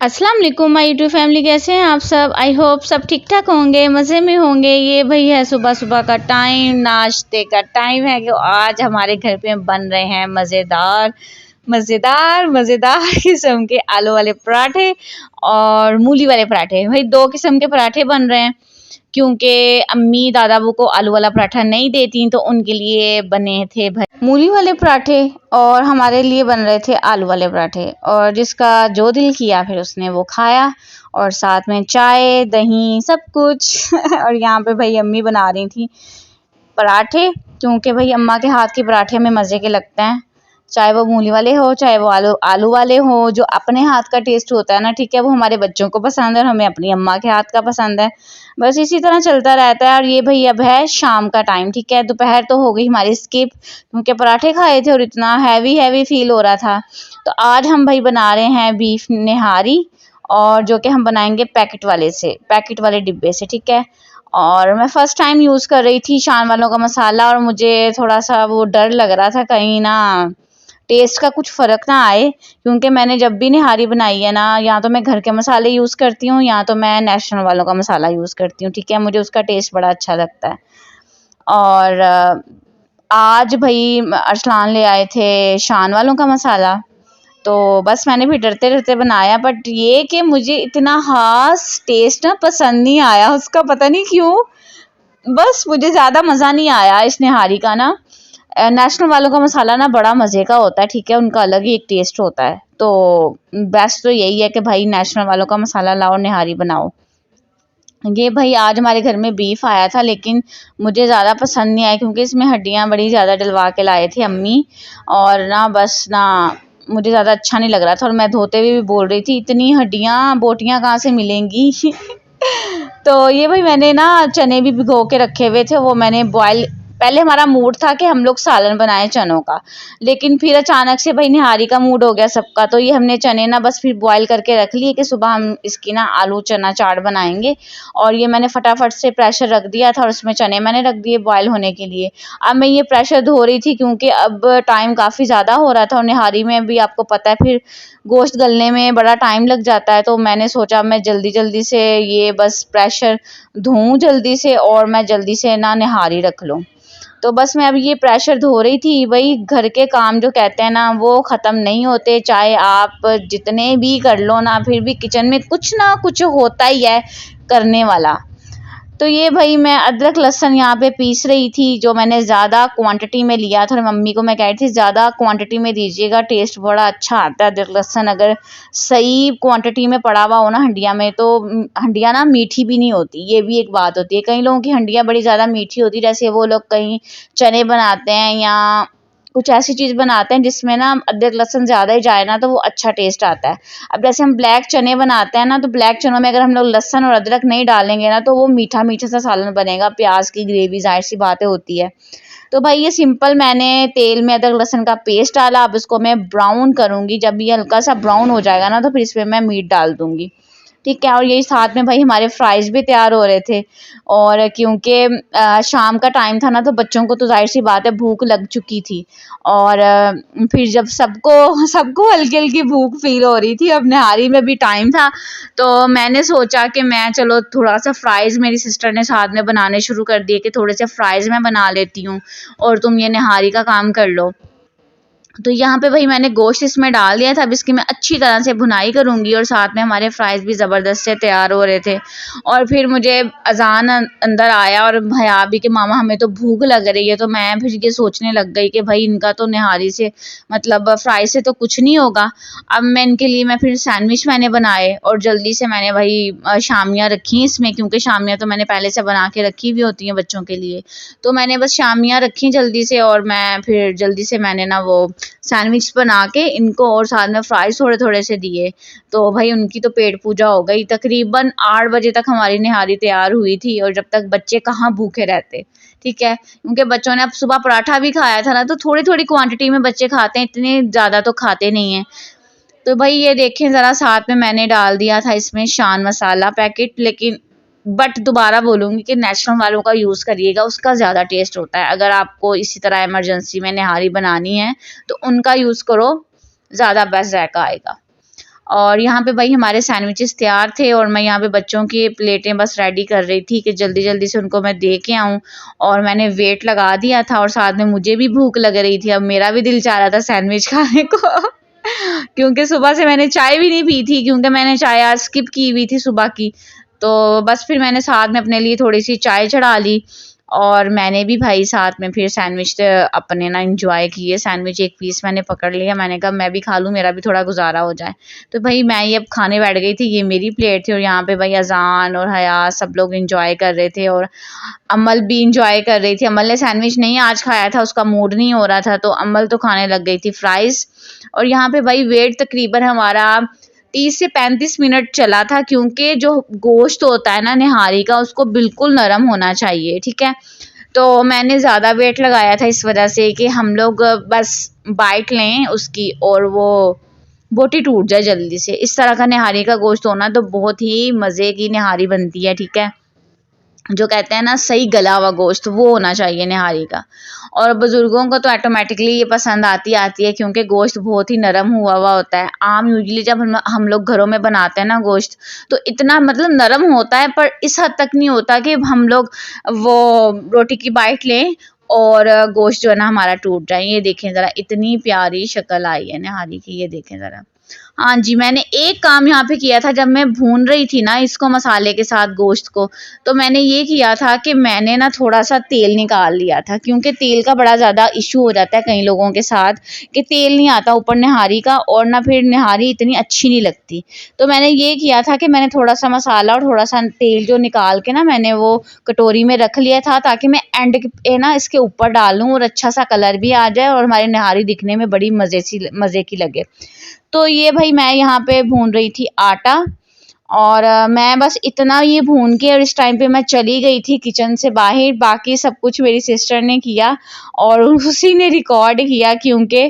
अस्सलाम वालेकुम my YouTube family, कैसे हैं आप सब। आई होप सब ठीक ठाक होंगे, मज़े में होंगे। ये भाई है सुबह सुबह का टाइम, नाश्ते का टाइम है कि आज हमारे घर पे बन रहे हैं मज़ेदार मज़ेदार मज़ेदार किस्म के आलू वाले पराठे और मूली वाले पराठे। भाई 2 किस्म के पराठे बन रहे हैं क्योंकि अम्मी दादाबू को आलू वाला पराठा नहीं देती, तो उनके लिए बने थे भाई मूली वाले पराठे और हमारे लिए बन रहे थे आलू वाले पराठे। और जिसका जो दिल किया फिर उसने वो खाया, और साथ में चाय दही सब कुछ और यहाँ पे भाई अम्मी बना रही थी पराठे, क्योंकि भाई अम्मा के हाथ के पराठे हमें मज़े के लगते हैं, चाहे वो मूली वाले हो चाहे वो आलू वाले हो। जो अपने हाथ का टेस्ट होता है ना, ठीक है, वो हमारे बच्चों को पसंद है और हमें अपनी अम्मा के हाथ का पसंद है। बस इसी तरह चलता रहता है। और ये भाई अब है शाम का टाइम, ठीक है, दोपहर तो हो गई हमारी स्किप क्योंकि पराठे खाए थे और इतना हैवी फील हो रहा था। तो आज हम भाई बना रहे हैं बीफ निहारी, और जो कि हम बनाएंगे पैकेट वाले डिब्बे से, ठीक है। और मैं फ़र्स्ट टाइम यूज़ कर रही थी शान वालों का मसाला, और मुझे थोड़ा सा वो डर लग रहा था कहीं ना टेस्ट का कुछ फ़र्क ना आए, क्योंकि मैंने जब भी निहारी बनाई है ना, या तो मैं घर के मसाले यूज़ करती हूँ या तो मैं नेशनल वालों का मसाला यूज़ करती हूँ, ठीक है, मुझे उसका टेस्ट बड़ा अच्छा लगता है। और आज भाई अरसलान ले आए थे शान वालों का मसाला, तो बस मैंने भी डरते डरते बनाया, बट ये कि मुझे इतना ख़ास टेस्ट ना पसंद नहीं आया उसका, पता नहीं क्यों। बस मुझे ज़्यादा मज़ा नहीं आया इस निहारी का ना। नेशनल वालों का मसाला ना बड़ा मज़े का होता है, ठीक है, उनका अलग ही एक टेस्ट होता है। तो बेस्ट तो यही है कि भाई नेशनल वालों का मसाला लाओ, निहारी बनाओ। ये भाई आज हमारे घर में बीफ आया था, लेकिन मुझे ज़्यादा पसंद नहीं आया क्योंकि इसमें हड्डियाँ बड़ी ज़्यादा डलवा के लाए थे अम्मी, और ना बस ना मुझे ज़्यादा अच्छा नहीं लग रहा था। और मैं धोते हुए भी बोल रही थी इतनी हड्डियाँ बोटियाँ कहाँ से मिलेंगी तो ये भाई मैंने ना चने भी भिगो के रखे हुए थे, वो मैंने बॉयल, पहले हमारा मूड था कि हम लोग सालन बनाएं चनों का, लेकिन फिर अचानक से भाई निहारी का मूड हो गया सबका, तो ये हमने चने ना बस फिर बॉयल करके रख लिए कि सुबह हम इसकी ना आलू चना चाट बनाएंगे। और ये मैंने फटाफट से प्रेशर रख दिया था और उसमें चने मैंने रख दिए बॉयल होने के लिए। अब मैं ये प्रेशर धो रही थी क्योंकि अब टाइम काफ़ी ज़्यादा हो रहा था, और निहारी में भी आपको पता है फिर गोश्त गलने में बड़ा टाइम लग जाता है, तो मैंने सोचा मैं जल्दी से ये बस प्रेशर धोऊं जल्दी से और मैं जल्दी से ना निहारी रख लूँ। तो बस मैं अब ये प्रेशर धो रही थी। वही घर के काम जो कहते हैं ना वो ख़त्म नहीं होते, चाहे आप जितने भी कर लो ना, फिर भी किचन में कुछ ना कुछ होता ही है करने वाला। तो ये भाई मैं अदरक लहसुन यहाँ पे पीस रही थी, जो मैंने ज़्यादा क्वांटिटी में लिया था, और मम्मी को मैं कह रही थी ज़्यादा क्वांटिटी में दीजिएगा, टेस्ट बड़ा अच्छा आता है अदरक लहसुन अगर सही क्वांटिटी में पड़ा हुआ हो ना हंडिया में, तो हंडिया ना मीठी भी नहीं होती। ये भी एक बात होती है, कई लोगों की हंडियाँ बड़ी ज़्यादा मीठी होती है, जैसे वो लोग कहीं चने बनाते हैं या कुछ ऐसी चीज़ बनाते हैं जिसमें ना अदरक लहसुन ज़्यादा ही जाए ना तो वो अच्छा टेस्ट आता है। अब जैसे हम ब्लैक चने बनाते हैं ना, तो ब्लैक चनों में अगर हम लोग लहसुन और अदरक नहीं डालेंगे ना, तो वो मीठा मीठा सा सालन बनेगा, प्याज की ग्रेवी ज़ाहिर सी बातें होती है। तो भाई ये सिंपल मैंने तेल में अदरक लहसुन का पेस्ट डाला, अब इसको मैं ब्राउन करूँगी। जब ये हल्का सा ब्राउन हो जाएगा ना, तो फिर इसमें मैं मीट डाल दूँगी, ठीक है। और यही साथ में भाई हमारे फ्राइज़ भी तैयार हो रहे थे, और क्योंकि शाम का टाइम था ना, तो बच्चों को तो ज़ाहिर सी बात है भूख लग चुकी थी। और फिर जब सबको सबको हल्की हल्की भूख फील हो रही थी, अब निहारी में भी टाइम था, तो मैंने सोचा कि मैं चलो थोड़ा सा फ्राइज़, मेरी सिस्टर ने साथ में बनाने शुरू कर दिए कि थोड़े से फ्राइज़ मैं बना लेती हूँ और तुम ये निहारी का काम कर लो। तो यहाँ पे भाई मैंने गोश्त इसमें डाल दिया था, अब इसकी मैं अच्छी तरह से भुनाई करूँगी, और साथ में हमारे फ्राइज़ भी ज़बरदस्त से तैयार हो रहे थे। और फिर मुझे अज़ान अंदर आया और भैया भी कि मामा हमें तो भूख लग रही है, तो मैं फिर ये सोचने लग गई कि भाई इनका तो निहारी से मतलब फ्राई से तो कुछ नहीं होगा। अब मैं इनके लिए मैं फिर सैंडविच मैंने बनाए, और जल्दी से मैंने भाई शामियाँ रखी इसमें, क्योंकि शामियाँ तो मैंने पहले से बना के रखी हुई होती हैं बच्चों के लिए, तो मैंने बस शामियाँ रखी जल्दी से, और मैं फिर जल्दी से मैंने ना वो सैंडविच बना के इनको और साथ में फ्राइज़ थोड़े थोड़े से दिए। तो भाई उनकी तो पेट पूजा हो गई। तकरीबन 8 बजे तक हमारी निहारी तैयार हुई थी, और जब तक बच्चे कहाँ भूखे रहते, ठीक है, क्योंकि बच्चों ने अब सुबह पराठा भी खाया था ना, तो थोड़ी थोड़ी क्वांटिटी में बच्चे खाते हैं, इतने ज़्यादा तो खाते नहीं हैं। तो भाई ये देखें ज़रा, साथ में मैंने डाल दिया था इसमें शान मसाला पैकेट, लेकिन बट दोबारा बोलूँगी कि नेशनल वालों का यूज़ करिएगा, उसका ज़्यादा टेस्ट होता है। अगर आपको इसी तरह इमरजेंसी में निहारी बनानी है तो उनका यूज़ करो, ज़्यादा बेस्ट जायका आएगा। और यहाँ पे भाई हमारे सैंडविचेस तैयार थे और मैं यहाँ पे बच्चों की प्लेटें बस रेडी कर रही थी कि जल्दी जल्दी से उनको मैं दे के आऊँ। और मैंने वेट लगा दिया था और साथ में मुझे भी भूख लग रही थी। अब मेरा भी दिल चाह रहा था सैंडविच खाने को क्योंकि सुबह से मैंने चाय भी नहीं पी थी, क्योंकि मैंने चाय आज स्किप की हुई थी सुबह की। तो बस फिर मैंने साथ में अपने लिए थोड़ी सी चाय चढ़ा ली और मैंने भी भाई साथ में फिर सैंडविच अपने ना इंजॉय किए। सैंडविच एक पीस मैंने पकड़ लिया, मैंने कहा मैं भी खा लूँ, मेरा भी थोड़ा गुजारा हो जाए। तो भाई मैं ये अब खाने बैठ गई थी, ये मेरी प्लेट थी और यहाँ पे भाई अजान और हया सब लोग इंजॉय कर रहे थे और अम्मल भी इंजॉय कर रही थी। अम्मल ने सैंडविच नहीं आज खाया था, उसका मूड नहीं हो रहा था, तो अम्मल तो खाने लग गई थी फ्राइज़। और यहाँ पे भाई वेट तकरीबन हमारा 30 से 35 मिनट चला था, क्योंकि जो गोश्त होता है ना निहारी का उसको बिल्कुल नरम होना चाहिए, ठीक है। तो मैंने ज़्यादा वेट लगाया था इस वजह से कि हम लोग बस बाइट लें उसकी और वो बोटी टूट जाए जल्दी से। इस तरह का निहारी का गोश्त होना तो बहुत ही मज़े की निहारी बनती है, ठीक है। जो कहते हैं ना सही गला हुआ गोश्त, वो होना चाहिए निहारी का। और बुज़ुर्गों को तो ऑटोमेटिकली ये पसंद आती है, क्योंकि गोश्त बहुत ही नरम हुआ हुआ होता है। आम यूजुअली जब हम लोग घरों में बनाते हैं ना गोश्त, तो इतना मतलब नरम होता है, पर इस हद तक नहीं होता कि हम लोग वो रोटी की बाइट लें और गोश्त जो है ना हमारा टूट जाए। ये देखें ज़रा, इतनी प्यारी शक्ल आई है निहारी की, ये देखें ज़रा। हाँ जी, मैंने एक काम यहाँ पे किया था जब मैं भून रही थी ना इसको मसाले के साथ गोश्त को, तो मैंने ये किया था कि मैंने ना थोड़ा सा तेल निकाल लिया था, क्योंकि तेल का बड़ा ज़्यादा इशू हो जाता है कई लोगों के साथ कि तेल नहीं आता ऊपर निहारी का, और ना फिर निहारी इतनी अच्छी नहीं लगती। तो मैंने ये किया था कि मैंने थोड़ा सा मसाला और थोड़ा सा तेल जो निकाल के ना मैंने वो कटोरी में रख लिया था, ताकि मैं एंड पे ना इसके ऊपर डालूँ और अच्छा सा कलर भी आ जाए और हमारी निहारी दिखने में बड़ी मज़े की लगे। तो ये भाई मैं यहाँ पे भून रही थी आटा, और मैं बस इतना ये भून के और इस टाइम पे मैं चली गई थी किचन से बाहर। बाकी सब कुछ मेरी सिस्टर ने किया और उसी ने रिकॉर्ड किया, क्योंकि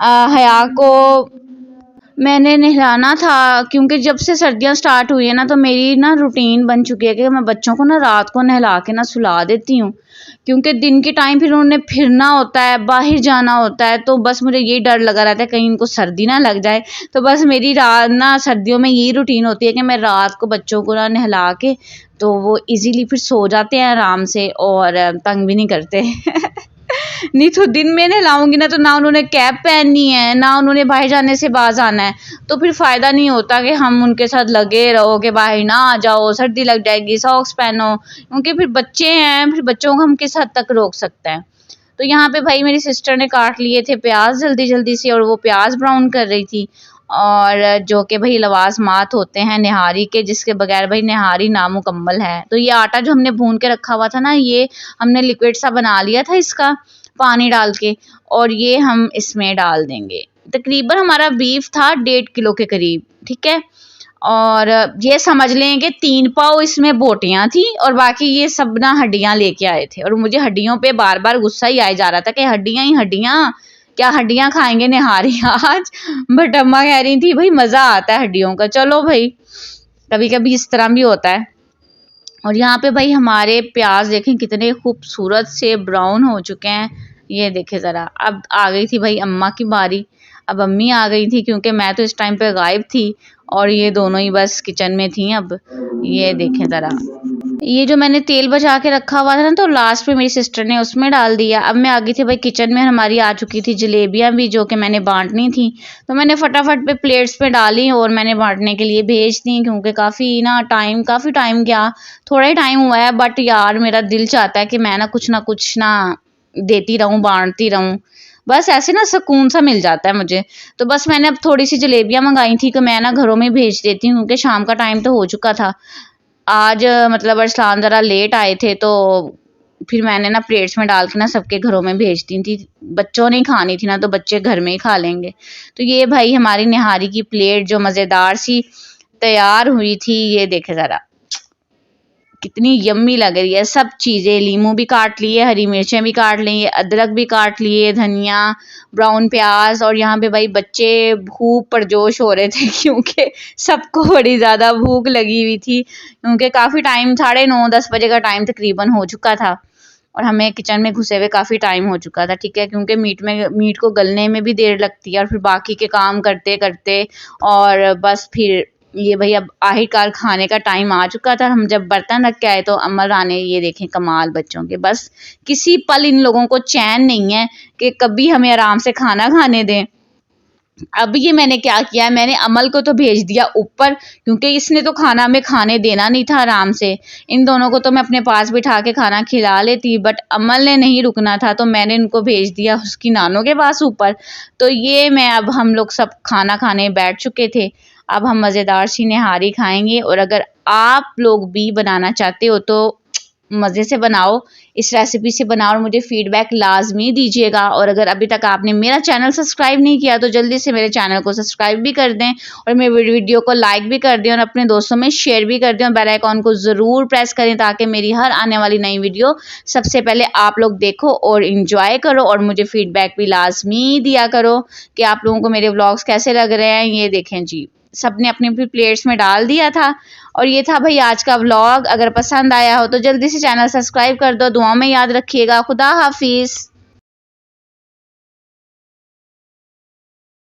हया को मैंने नहलाना था, क्योंकि जब से सर्दियाँ स्टार्ट हुई है ना तो मेरी ना रूटीन बन चुकी है कि मैं बच्चों को ना रात को नहला के ना सुला देती हूँ, क्योंकि दिन के टाइम फिर उन्हें फिरना होता है, बाहर जाना होता है, तो बस मुझे यही डर लगा रहता है कहीं इनको सर्दी ना लग जाए। तो बस मेरी रात ना सर्दियों में यही रूटीन होती है कि मैं रात को बच्चों को ना नहला के, तो वो इजीली फिर सो जाते हैं आराम से और तंग भी नहीं करते नहीं तो दिन में नहलाऊंगी ना तो ना उन्होंने कैप पहननी है, ना उन्होंने बाहर जाने से बाज आना है, तो फिर फ़ायदा नहीं होता कि हम उनके साथ लगे रहो कि बाहर ना आ जाओ, सर्दी लग जाएगी, सॉक्स पहनो, क्योंकि फिर बच्चे हैं, फिर बच्चों को हम किस हद तक रोक सकते हैं। तो यहाँ पे भाई मेरी सिस्टर ने काट लिए थे प्याज जल्दी जल्दी से और वो प्याज ब्राउन कर रही थी, और जो कि भाई लवाजमात होते हैं निहारी के, जिसके बगैर भाई निहारी नामुकम्मल है। तो ये आटा जो हमने भून के रखा हुआ था ना, ये हमने लिक्विड सा बना लिया था इसका पानी डाल के, और ये हम इसमें डाल देंगे। तकरीबन हमारा बीफ था 1.5 किलो के करीब, ठीक है। और ये समझ लें कि 3 पाव इसमें बोटियां थी और बाकी ये सब ना हड्डियां लेके आए थे, और मुझे हड्डियों पे बार बार गुस्सा ही आया जा रहा था कि हड्डियां ही हड्डियां, क्या हड्डियां खाएंगे निहारी आज। बट अम्मा कह रही थी भाई मज़ा आता है हड्डियों का, चलो भाई कभी कभी इस तरह भी होता है। और यहाँ पे भाई हमारे प्याज देखें कितने खूबसूरत से ब्राउन हो चुके हैं, ये देखें ज़रा। अब आ गई थी भाई अम्मा की बारी, अब अम्मी आ गई थी, क्योंकि मैं तो इस टाइम पे गायब थी और ये दोनों ही बस किचन में थी। अब ये देखें ज़रा, ये जो मैंने तेल बचा के रखा हुआ था ना, तो लास्ट में मेरी सिस्टर ने उसमें डाल दिया। अब मैं आ गई थी भाई किचन में, हमारी आ चुकी थी जलेबियाँ भी जो कि मैंने बांटनी थी, तो मैंने फटाफट पे प्लेट्स पे डाली और मैंने बांटने के लिए भेज दी, क्योंकि काफ़ी टाइम गया, थोड़ा ही टाइम हुआ है, बट यार मेरा दिल चाहता है कि मैं ना कुछ ना देती रहूँ, बांटती रहूँ, बस ऐसे ना सुकून सा मिल जाता है मुझे। तो बस मैंने अब थोड़ी सी जलेबियाँ मंगाई थी कि मैं ना घरों में भेज देती हूँ, क्योंकि शाम का टाइम तो हो चुका था। आज मतलब अरसलान ज़रा लेट आए थे, तो फिर मैंने ना प्लेट्स में डाल के ना सबके घरों में भेज दी थी। बच्चों ने खानी थी ना, तो बच्चे घर में ही खा लेंगे। तो ये भाई हमारी निहारी की प्लेट जो मज़ेदार सी तैयार हुई थी, ये देखे ज़रा कितनी यम्मी लग रही है। सब चीज़ें, लीमू भी काट लिए, हरी मिर्चें भी काट ली, अदरक भी काट लिए, धनिया, ब्राउन प्याज, और यहाँ पे भाई बच्चे खूब परजोश हो रहे थे क्योंकि सबको बड़ी ज़्यादा भूख लगी हुई थी, क्योंकि काफ़ी टाइम 9:30-10 बजे का टाइम तकरीबन हो चुका था। और हमें किचन में घुसे हुए काफ़ी टाइम हो चुका था, ठीक है, क्योंकि मीट को गलने में भी देर लगती है और फिर बाकी के काम करते करते और बस फिर ये भाई अब आखिरकार खाने का टाइम आ चुका था। हम जब बर्तन रख के आए तो अमर रानी, ये देखें कमाल बच्चों के, बस किसी पल इन लोगों को चैन नहीं है कि कभी हमें आराम से खाना खाने दें। अब ये मैंने क्या किया, मैंने अमल को तो भेज दिया ऊपर, क्योंकि इसने तो खाना में खाने देना नहीं था आराम से। इन दोनों को तो मैं अपने पास बिठा के खाना खिला लेती, बट अमल ने नहीं रुकना था, तो मैंने इनको भेज दिया उसकी नानों के पास ऊपर। तो ये मैं अब हम लोग सब खाना खाने बैठ चुके थे। अब हम मज़ेदार सी निहारी खाएंगे। और अगर आप लोग भी बनाना चाहते हो तो मज़े से बनाओ, इस रेसिपी से बनाओ और मुझे फीडबैक लाजमी दीजिएगा। और अगर अभी तक आपने मेरा चैनल सब्सक्राइब नहीं किया तो जल्दी से मेरे चैनल को सब्सक्राइब भी कर दें और मेरे वीडियो को लाइक भी कर दें और अपने दोस्तों में शेयर भी कर दें और बेल आइकॉन को ज़रूर प्रेस करें ताकि मेरी हर आने वाली नई वीडियो सबसे पहले आप लोग देखो और इंजॉय करो। और मुझे फीडबैक भी लाजमी दिया करो कि आप लोगों को मेरे व्लॉग्स कैसे लग रहे हैं। ये देखें जी, सबने अपनी अपनी प्लेट्स में डाल दिया था। और ये था भाई आज का व्लॉग। अगर पसंद आया हो तो जल्दी से चैनल सब्सक्राइब कर दो। दुआओं में याद रखिएगा। खुदा हाफिज़।